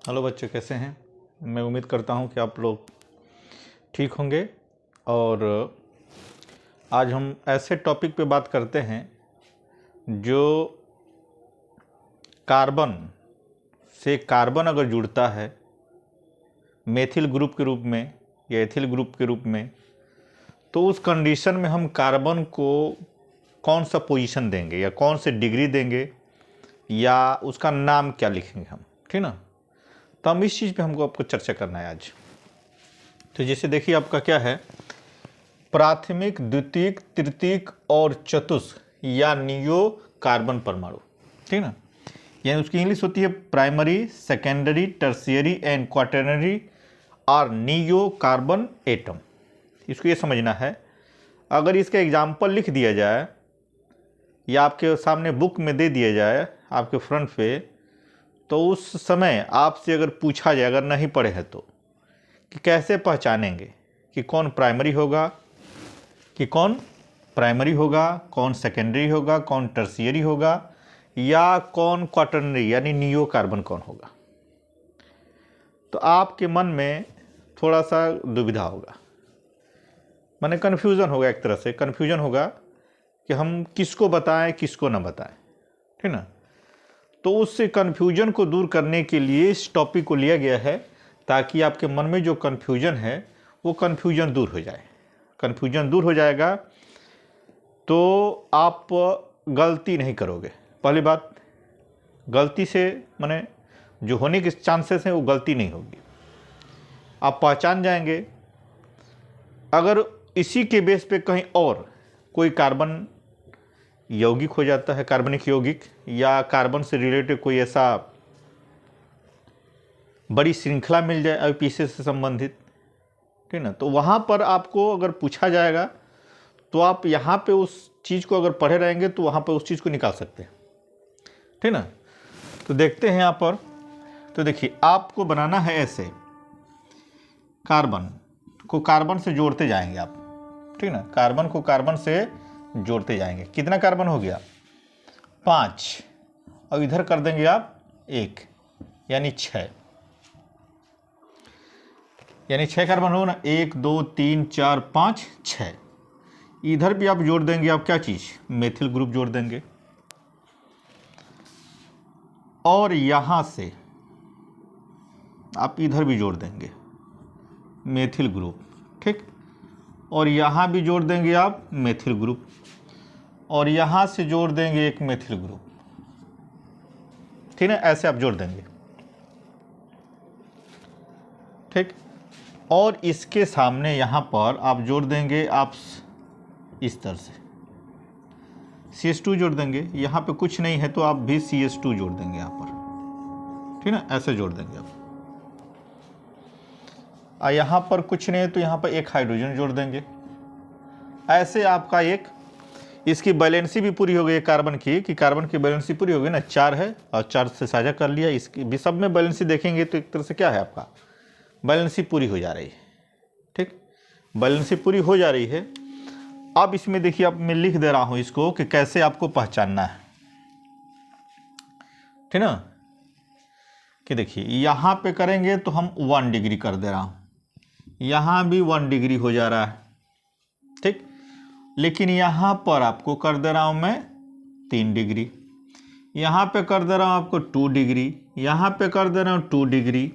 Hello बच्चे, कैसे हैं। मैं उम्मीद करता हूं कि आप लोग ठीक होंगे। और आज हम ऐसे टॉपिक पे बात करते हैं जो कार्बन से कार्बन अगर जुड़ता है मेथिल ग्रुप के रूप में या एथिल ग्रुप के रूप में, तो उस कंडीशन में हम कार्बन को कौन सा पोजीशन देंगे या कौन से डिग्री देंगे या उसका नाम क्या लिखेंगे हम, ठीक ना। तो हम इस चीज़ पे हमको आपको चर्चा करना है आज। तो जैसे देखिए आपका क्या है, प्राथमिक, द्वितीयक, तृतीयक और चतुस्क या नियो कार्बन परमाणु, ठीक ना। यानी उसकी इंग्लिश होती है primary, secondary, tertiary and quaternary और नियो कार्बन एटम। इसको ये समझना है, अगर इसका एग्जाम्पल लिख दिया जाए या आपके सामने बुक में दे दिया जाए आपके फ्रंट पे, तो उस समय आपसे अगर पूछा जाए, अगर नहीं पढ़े हैं तो, कि कैसे पहचानेंगे कि कौन प्राइमरी होगा, कि कौन प्राइमरी होगा, कौन सेकेंडरी होगा, कौन टर्शियरी होगा या कौन क्वाटरनरी यानी नियो कार्बन कौन होगा, तो आपके मन में थोड़ा सा दुविधा होगा, माने कन्फ्यूज़न होगा, एक तरह से कन्फ्यूजन होगा कि हम किसको बताएं किसको ना बताएं, ठीक ना। तो उससे कन्फ्यूजन को दूर करने के लिए इस टॉपिक को लिया गया है, ताकि आपके मन में जो कन्फ्यूजन है वो कन्फ्यूजन दूर हो जाए। कन्फ्यूजन दूर हो जाएगा तो आप गलती नहीं करोगे। पहली बात, गलती से माने जो होने के चांसेस हैं वो गलती नहीं होगी, आप पहचान जाएंगे। अगर इसी के बेस पे कहीं और कोई कार्बन यौगिक हो जाता है, कार्बनिक यौगिक, या कार्बन से रिलेटेड कोई ऐसा बड़ी श्रृंखला मिल जाए आईपीसी से संबंधित, ठीक ना, तो वहाँ पर आपको अगर पूछा जाएगा तो आप यहाँ पे उस चीज़ को अगर पढ़े रहेंगे तो वहाँ पर उस चीज़ को निकाल सकते हैं, ठीक ना। तो देखते हैं यहाँ पर। तो देखिए, आपको बनाना है ऐसे, कार्बन को कार्बन से जोड़ते जाएंगे आप, ठीक ना। कार्बन को कार्बन से जोड़ते जाएंगे। कितना कार्बन हो गया? 5, और इधर कर देंगे आप 1, यानी 6, यानी 6 कार्बन हो ना, 1 2 3 4 5 6। इधर भी आप जोड़ देंगे, आप क्या चीज़, मेथिल ग्रुप जोड़ देंगे। और यहाँ से आप इधर भी जोड़ देंगे मेथिल ग्रुप, ठीक। और यहाँ भी जोड़ देंगे आप मेथिल ग्रुप, और यहाँ से जोड़ देंगे एक मेथिल ग्रुप, ठीक है। ऐसे आप जोड़ देंगे, ठीक। और इसके सामने यहाँ पर आप जोड़ देंगे, आप इस तरह से CH2 जोड़ देंगे। यहाँ पे कुछ नहीं है तो आप भी CH2 जोड़ देंगे यहाँ पर, ठीक ना, ऐसे जोड़ देंगे आप। यहाँ पर कुछ नहीं है तो यहाँ पर एक हाइड्रोजन जोड़ देंगे। ऐसे आपका एक, इसकी बैलेंसी भी पूरी हो गई कार्बन की, कि कार्बन की बैलेंसी पूरी हो गई ना, 4 है और 4 से साझा कर लिया। इसकी भी सब में बैलेंसी देखेंगे तो एक तरह से क्या है, आपका बैलेंसी पूरी हो जा रही है, ठीक। बैलेंसी पूरी हो जा रही है। अब इसमें देखिए, अब मैं लिख दे रहा हूँ इसको कि कैसे आपको पहचानना है, ठीक ना। कि देखिए, यहाँ पे करेंगे तो हम 1 डिग्री कर दे रहा हूँ, यहाँ भी 1 डिग्री हो जा रहा है, ठीक। लेकिन यहाँ पर आपको कर दे रहा हूँ मैं 3 डिग्री, यहाँ पे कर दे रहा हूँ आपको 2 डिग्री, यहाँ पे कर दे रहा हूँ 2 डिग्री,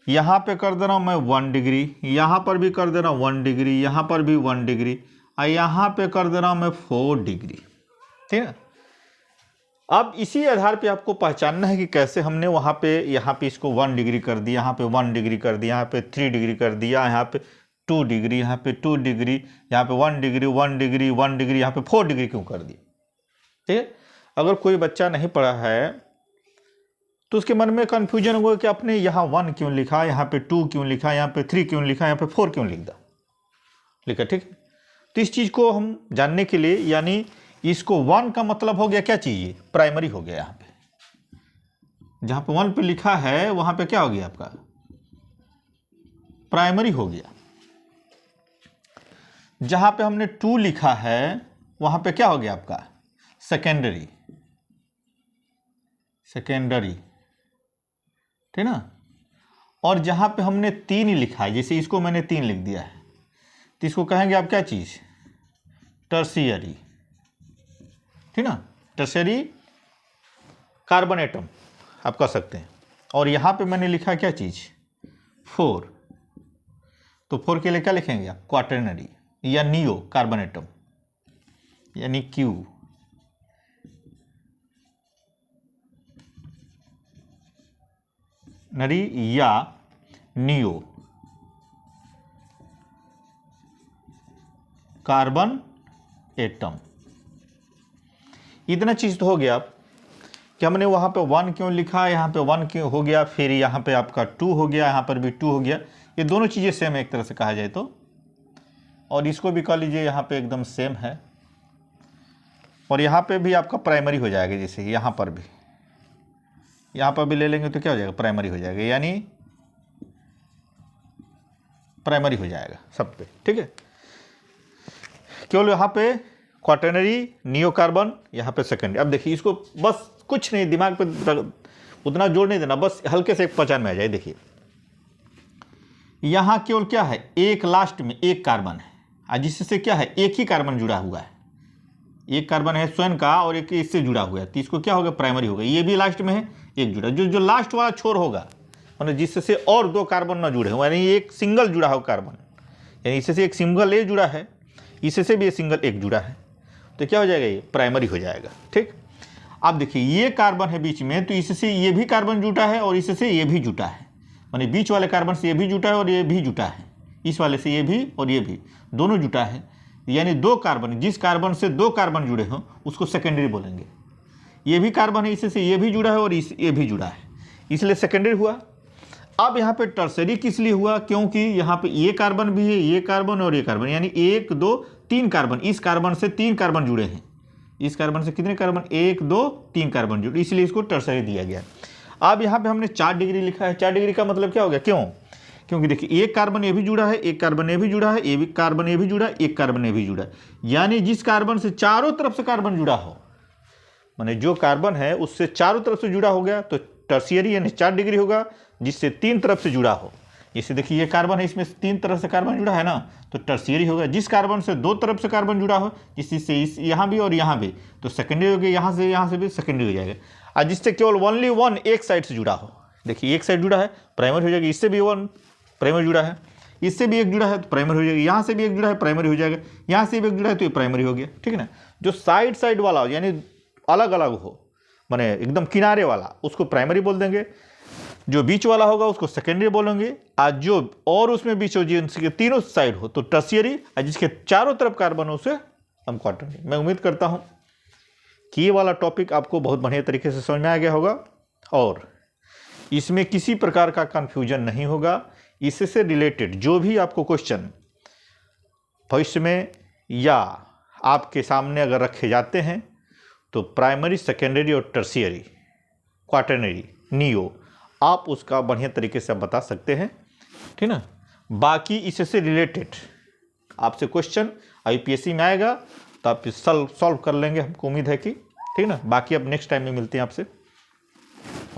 यहाँ पे कर दे रहा हूँ मैं 1 डिग्री, यहाँ पर भी कर दे रहा हूँ 1 डिग्री, यहाँ पर भी 1 डिग्री, और यहाँ पे कर दे रहा हूँ मैं 4 डिग्री, ठीक है। अब इसी आधार पे आपको पहचानना है कि कैसे हमने वहाँ पे, यहाँ पे इसको 1 डिग्री कर दिया, यहाँ पे 1 डिग्री कर दिया, यहाँ पे 3 डिग्री कर दिया, यहाँ पे 2 डिग्री, यहाँ पे 2 डिग्री, यहाँ पे 1 डिग्री 1 डिग्री 1 डिग्री, यहाँ पे 4 डिग्री क्यों कर दिया, ठीक है। अगर कोई बच्चा नहीं पढ़ा है तो उसके मन में कन्फ्यूजन होगा कि आपने यहाँ 1 क्यों लिखा, यहाँ पे 2 क्यों लिखा, यहाँ पे 3 क्यों लिखा, यहाँ पे 4 क्यों लिखा, ठीक है। तो इस चीज़ को हम जानने के लिए, यानी इसको 1 का मतलब हो गया क्या चाहिए, प्राइमरी हो गया। यहाँ पे जहाँ पे 1 पे लिखा है वहाँ पे क्या हो गया, आपका प्राइमरी हो गया। जहाँ पे हमने 2 लिखा है वहाँ पे क्या हो गया, आपका सेकेंडरी, ठीक ना। और जहाँ पे हमने 3 ही लिखा है, जैसे इसको मैंने 3 लिख दिया है, तो इसको कहेंगे आप क्या चीज़, टर्शियरी, ठीक ना, टर्शियरी कार्बन एटम आप कह सकते हैं। और यहाँ पे मैंने लिखा क्या चीज़, 4, तो 4 के लिए क्या लिखेंगे आप, क्वाटरनरी या नियो कार्बन एटम, यानी क्यू नरी या नियो कार्बन एटम। इतना चीज़ तो हो गया कि हमने वहाँ पे 1 क्यों लिखा, यहाँ पे 1 क्यों हो गया, फिर यहाँ पे आपका 2 हो गया, यहाँ पर भी 2 हो गया। ये दोनों चीज़ें सेम है एक तरह से कहा जाए तो, और इसको भी कह लीजिए यहाँ पे एकदम सेम है। और यहाँ पे भी आपका प्राइमरी हो जाएगा, जैसे यहाँ पर भी ले लेंगे तो क्या हो जाएगा, प्राइमरी हो जाएगा, यानी प्राइमरी हो जाएगा सब पे, ठीक है। केवल यहाँ पे क्वाटरनरी नियो कार्बन, यहाँ पे सेकेंडरी। अब देखिए इसको बस कुछ नहीं, दिमाग पे उतना जोर नहीं देना, बस हल्के से एक पहचान में आ जाए। देखिए यहाँ केवल क्या है, एक लास्ट में एक कार्बन है, जिससे क्या है, एक ही कार्बन जुड़ा हुआ है, एक कार्बन है स्वयं का और एक इससे जुड़ा हुआ है, तो इसको क्या होगा, प्राइमरी होगा। ये भी लास्ट में है, एक जुड़ा, जो लास्ट वाला छोर होगा मतलब जिससे और 2 कार्बन ना जुड़े हो, यानी एक सिंगल जुड़ा हो कार्बन, यानी इससे एक सिंगल ए जुड़ा है, इससे भी ये सिंगल एक जुड़ा है, तो क्या हो जाएगा, ये प्राइमरी हो जाएगा, ठीक। अब देखिए ये कार्बन है बीच में, तो इससे ये भी कार्बन जुटा है और इससे ये भी जुटा है, माने बीच वाले कार्बन से ये भी जुटा है और ये भी जुटा है, इस वाले से ये भी और ये भी दोनों जुटा है, यानी 2 कार्बन, जिस कार्बन से 2 कार्बन जुड़े हों उसको सेकेंडरी बोलेंगे। ये भी कार्बन है, इससे ये भी जुड़ा है और ये भी जुड़ा है, इसलिए सेकेंडरी हुआ। अब यहाँ पे टर्सरी किस लिए हुआ, क्योंकि यहाँ पे ये कार्बन भी है, ये कार्बन और ये कार्बन, यानी 1 2 3 कार्बन, इस कार्बन से 3 कार्बन जुड़े हैं, इस कार्बन से कितने कार्बन, 1 2 3 कार्बन जुड़े, इसलिए इसको टर्सरी दिया गया। अब यहाँ पे हमने 4 डिग्री लिखा है, 4 डिग्री का मतलब क्या हो गया, क्यों, क्योंकि देखिए एक कार्बन ये भी जुड़ा है, एक कार्बन ये भी जुड़ा है, ये भी कार्बन ये भी जुड़ा है, एक कार्बन ये भी जुड़ा है, यानी जिस कार्बन से चारों तरफ से कार्बन जुड़ा हो, माने जो कार्बन है उससे चारों तरफ से जुड़ा हो गया, तो टर्शियरी यानी 4 डिग्री होगा, जिससे 3 तरफ से जुड़ा हो। जैसे देखिए ये कार्बन है, इसमें 3 तरफ से कार्बन जुड़ा है ना, तो टर्शियरी होगा। जिस कार्बन से 2 तरफ से कार्बन जुड़ा हो, जिससे इस यहाँ भी और यहाँ भी, तो सेकेंडरी हो गया, यहाँ से भी सेकेंडरी हो जाएगा। और जिससे केवल ओनली 1 एक साइड से जुड़ा हो, देखिए एक साइड जुड़ा है, प्राइमरी हो जाएगी, इससे भी 1 प्राइमरी जुड़ा है, इससे भी एक जुड़ा है तो प्राइमरी हो जाएगा, यहाँ से भी एक जुड़ा है प्राइमरी हो जाएगा, यहाँ से भी एक जुड़ा है तो ये प्राइमरी हो गया, ठीक है ना। जो साइड साइड वाला हो, यानी अलग अलग हो, माने एकदम किनारे वाला, उसको प्राइमरी बोल देंगे। जो बीच वाला होगा उसको सेकेंडरी बोलेंगे। आज जो और उसमें बीच हो, जिसके तीनों साइड हो तो टर्शियरी, और जिसके चारों तरफ कार्बन हो उसे हम क्वाटरनरी। मैं उम्मीद करता हूँ कि ये वाला टॉपिक आपको बहुत बढ़िया तरीके से समझ में आ गया होगा और इसमें किसी प्रकार का कंफ्यूजन नहीं होगा। इससे रिलेटेड जो भी आपको क्वेश्चन भविष्य में या आपके सामने अगर रखे जाते हैं तो प्राइमरी, सेकेंडरी और टर्शियरी, क्वाटरनरी, नियो, आप उसका बढ़िया तरीके से बता सकते हैं, ठीक ना। बाकी इससे रिलेटेड आपसे क्वेश्चन यूपीएससी में आएगा तो आप सॉल्व कर लेंगे, हमको उम्मीद है कि, ठीक ना। बाकी अब नेक्स्ट टाइम में मिलते हैं आपसे,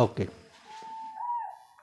ओके।